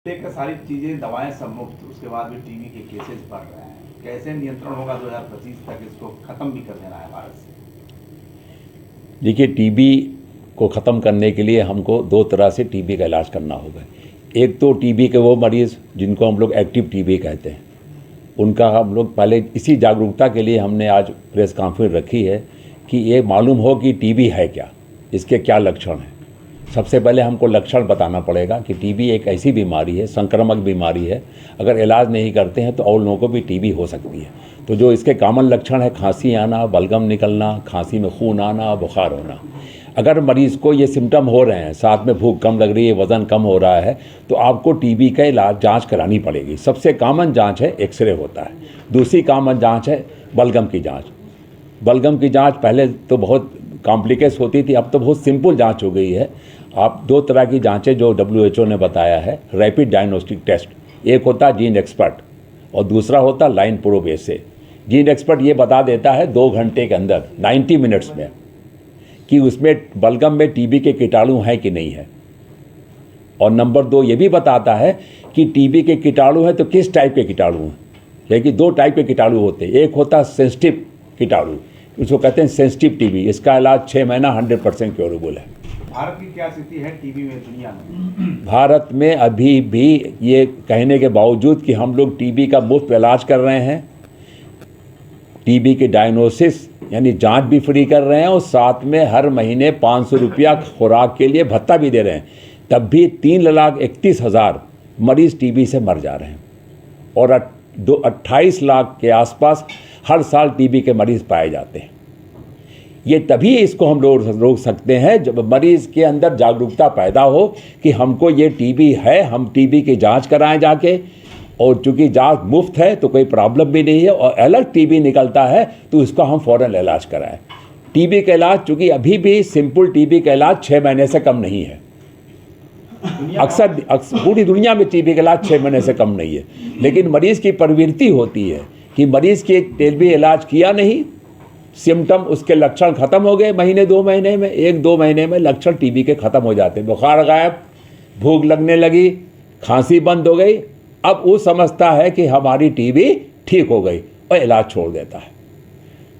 लेकर सारी चीज़ें दवाएं सब मुफ्त, उसके बाद भी टीबी के केसेस बढ़ रहे हैं। कैसे नियंत्रण होगा 2025 तक, इसको ख़त्म भी कर देना है भारत से? देखिए, टीबी को ख़त्म करने के लिए हमको दो तरह से टीबी का इलाज करना होगा। एक तो टीबी के वो मरीज़ जिनको हम लोग एक्टिव टीबी कहते हैं, उनका हम लोग पहले इसी जागरूकता के लिए हमने आज प्रेस कॉन्फ्रेंस रखी है कि ये मालूम हो कि टीबी है क्या, इसके क्या लक्षण हैं। सबसे पहले हमको लक्षण बताना पड़ेगा कि टीबी एक ऐसी बीमारी है, संक्रामक बीमारी है, अगर इलाज नहीं करते हैं तो और लोगों को भी टीबी हो सकती है। तो जो इसके कॉमन लक्षण है, खांसी आना, बलगम निकलना, खांसी में खून आना, बुखार होना। अगर मरीज़ को ये सिम्टम हो रहे हैं, साथ में भूख कम लग रही है, वज़न कम हो रहा है, तो आपको टीबी का इलाज जांच करानी पड़ेगी। सबसे कॉमन जांच है एक्सरे होता है। दूसरी कॉमन जांच है बलगम की जांच। बलगम की जांच पहले तो बहुत कॉम्प्लिकेट होती थी, अब तो बहुत सिंपल जांच हो गई है। आप दो तरह की जांचें जो WHO ने बताया है, रैपिड डायग्नोस्टिक टेस्ट, एक होता है जीन एक्सपर्ट और दूसरा होता है लाइन प्रोब एसे। जीन एक्सपर्ट ये बता देता है 2 घंटे के अंदर 90 मिनट्स में कि उसमें बलगम में टीबी के कीटाणु हैं कि नहीं है। और नंबर 2 ये भी बताता है कि टीबी के कीटाणु हैं तो किस टाइप के कीटाणु हैं। लेकिन 2 टाइप के कीटाणु होते हैं, एक होता है सेंसिटिव कीटाणु, उसको कहते हैं सेंसिटिव टीबी। इसका इलाज 6 महीना 100% क्योरेबल है। भारत की क्या स्थिति है टीबी में दुनिया में? भारत में अभी भी ये कहने के बावजूद कि हम लोग टीबी का मुफ्त इलाज कर रहे हैं, टीबी के डायग्नोसिस यानी जांच भी फ्री कर रहे हैं और साथ में हर महीने 500 रुपया खुराक के लिए भत्ता भी दे रहे हैं, तब भी 3,31,000 मरीज़ टीबी से मर जा रहे हैं और 28 लाख के आसपास हर साल टीबी के मरीज़ पाए जाते हैं। ये तभी इसको हम लोग रोक सकते हैं जब मरीज़ के अंदर जागरूकता पैदा हो कि हमको ये टीबी है, हम टीबी की जांच कराएं जाके। और चूँकि जांच मुफ्त है तो कोई प्रॉब्लम भी नहीं है, और अलग टीबी निकलता है तो इसका हम फ़ौरन इलाज कराएं। टीबी का इलाज चूँकि अभी भी सिंपल टीबी का इलाज 6 महीने से कम नहीं है। अक्सर पूरी दुनिया में टीबी का इलाज 6 महीने से कम नहीं है, लेकिन मरीज़ की प्रवृत्ति होती है कि मरीज़ की टीबी इलाज किया नहीं, सिम्टम उसके लक्षण ख़त्म हो गए, महीने 2 महीने में, 1-2 महीने में लक्षण टीबी के ख़त्म हो जाते हैं। बुखार गायब, भूख लगने लगी, खांसी बंद हो गई, अब वो समझता है कि हमारी टीबी ठीक हो गई और इलाज छोड़ देता है।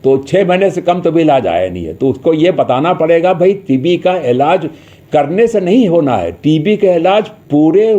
तो 6 महीने से कम तो भी इलाज आया नहीं है। तो उसको ये बताना पड़ेगा भाई टीबी का इलाज करने से नहीं होना है, टीबी का इलाज पूरे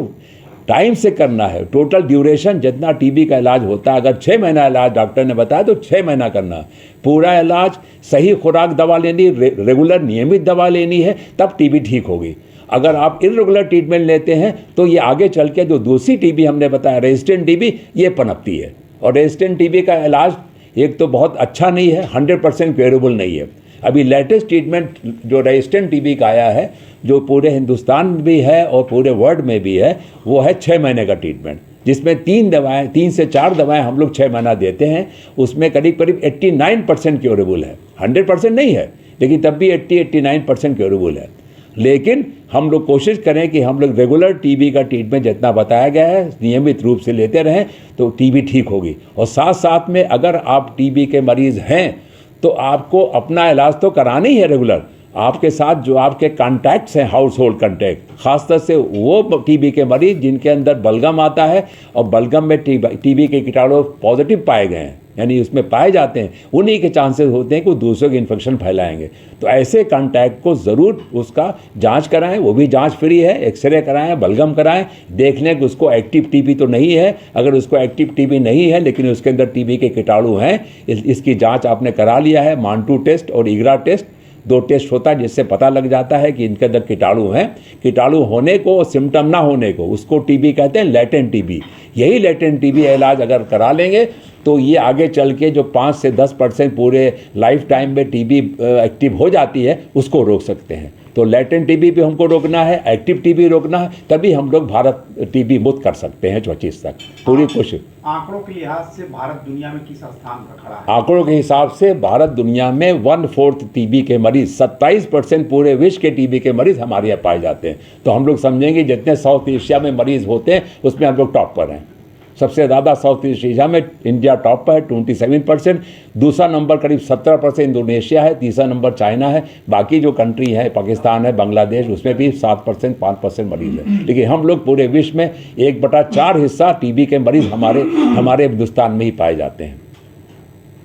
टाइम से करना है। टोटल ड्यूरेशन जितना टीबी का इलाज होता है, अगर 6 महीना इलाज डॉक्टर ने बताया तो 6 महीना करना है। पूरा इलाज, सही खुराक दवा लेनी, रेगुलर नियमित दवा लेनी है, तब टीबी ठीक होगी। अगर आप इरेगुलर ट्रीटमेंट लेते हैं तो ये आगे चल के जो दूसरी टीबी हमने बताया रेजिस्टेंट टीबी, ये पनपती है। और रेजिस्टेंट टीबी का इलाज एक तो बहुत अच्छा नहीं है, 100% क्योरेबल नहीं है। अभी लेटेस्ट ट्रीटमेंट जो रेजिस्टेंट टीबी का आया है, जो पूरे हिंदुस्तान में भी है और पूरे वर्ल्ड में भी है, वो है 6 महीने का ट्रीटमेंट, जिसमें 3 से 4 दवाएं हम लोग 6 महीना देते हैं। उसमें करीब करीब 89% क्योरेबल है, 100% नहीं है, लेकिन तब भी 80-89% क्योरेबल है। लेकिन हम लोग कोशिश करें कि हम लोग रेगुलर टीबी का ट्रीटमेंट जितना बताया गया है नियमित रूप से लेते रहें तो टीबी ठीक होगी। और साथ साथ में अगर आप टीबी के मरीज़ हैं तो आपको अपना इलाज तो कराना ही है रेगुलर। आपके साथ जो आपके कॉन्टैक्ट्स हैं, हाउस होल्ड कॉन्टैक्ट, खासतौर से वो टीबी के मरीज़ जिनके अंदर बलगम आता है और बलगम में टीबी के कीटाणु पॉजिटिव पाए गए हैं, यानी उसमें पाए जाते हैं, उन्हीं के चांसेस होते हैं कि वो दूसरों के इन्फेक्शन फैलाएंगे। तो ऐसे कॉन्टैक्ट को ज़रूर उसका जांच कराएं, वो भी जांच फ्री है, एक्सरे कराएं, बलगम कराएं, देख लें कि उसको एक्टिव टीबी तो नहीं है। अगर उसको एक्टिव टीबी नहीं है लेकिन उसके अंदर टीबी के कीटाणु हैं, इसकी जाँच आपने करा लिया है। मांटू टेस्ट और ईगरा टेस्ट, 2 टेस्ट होता है जिससे पता लग जाता है कि इनके अंदर कीटाणु हैं। कीटाणु होने को और सिम्टम ना होने को, उसको टीबी कहते हैं, लेटेंट टीबी। यही लेटेंट टीबी इलाज अगर करा लेंगे तो ये आगे चल के जो 5 से 10% पूरे लाइफ टाइम में टीबी एक्टिव हो जाती है, उसको रोक सकते हैं। तो लेटेंट टीबी भी हमको रोकना है, एक्टिव टीबी रोकना है, तभी हम लोग भारत टीबी मुक्त कर सकते हैं 25 तक। पूरी कोशिश। आंकड़ों के लिहाज से भारत दुनिया में किस स्थान पर खड़ा है? आंकड़ों के हिसाब से भारत दुनिया में 1/4 टीबी के मरीज, 27% पूरे विश्व के टीबी के मरीज हमारे यहाँ पाए जाते हैं। तो हम लोग समझेंगे जितने साउथ एशिया में मरीज होते हैं उसमें हम लोग टॉप पर हैं। सबसे ज़्यादा साउथ ईस्ट एशिया में इंडिया टॉप पर है 27%, दूसरा नंबर करीब 17% इंडोनेशिया है, तीसरा नंबर चाइना है, बाकी जो कंट्री है पाकिस्तान है, बांग्लादेश, उसमें भी 7% 5% मरीज़ है। लेकिन हम लोग पूरे विश्व में 1/4 हिस्सा टीबी के मरीज़ हमारे हिंदुस्तान में ही पाए जाते हैं।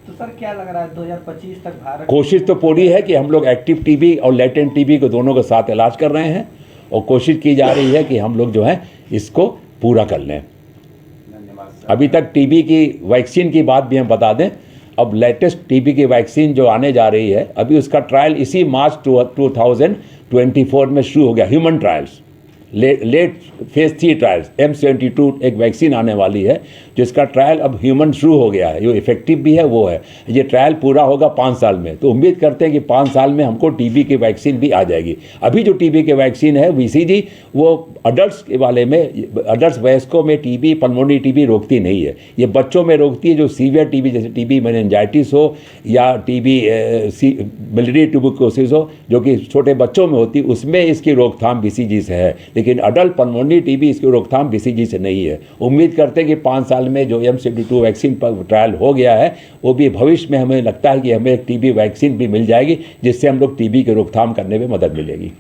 तो सर क्या लग रहा है 2025 तक भारत, कोशिश तो पूरी है कि हम लोग एक्टिव टीबी और लेटेंट टीबी को दोनों के साथ इलाज कर रहे हैं और कोशिश की जा रही है कि हम लोग जो है इसको पूरा कर लें। धन्यवाद सर। अभी तक टीबी की वैक्सीन की बात भी हम बता दें, अब लेटेस्ट टीबी की वैक्सीन जो आने जा रही है, अभी उसका ट्रायल इसी मार्च 2024 में शुरू हो गया, human trials, late phase 3 trials. M72 एक वैक्सीन आने वाली है जिसका ट्रायल अब ह्यूमन शुरू हो गया है, जो इफेक्टिव भी है वो है। ये ट्रायल पूरा होगा 5 साल में, तो उम्मीद करते हैं कि 5 साल में हमको टीबी की वैक्सीन भी आ जाएगी। अभी जो टीबी की वैक्सीन है VCG, वो अडल्ट के वाले में, अडल्ट वयस्कों में टीबी, पल्मोनरी टीबी रोकती नहीं है, ये बच्चों में रोकती है। जो सीवियर टीबी जैसे टीबी मेनिंजाइटिस हो या टीबी मिलिट्री ट्यूबरकुलोसिस हो, जो कि छोटे बच्चों में होती, उसमें इसकी रोकथाम BCG से है, लेकिन अडल्ट पल्मोनरी टीबी इसकी रोकथाम BCG से नहीं है। उम्मीद करते हैं कि 5 साल में जो M72 वैक्सीन पर ट्रायल हो गया है, वो भी भविष्य में हमें लगता है कि हमें एक टीबी वैक्सीन भी मिल जाएगी, जिससे हम लोग टीबी की रोकथाम करने में मदद मिलेगी।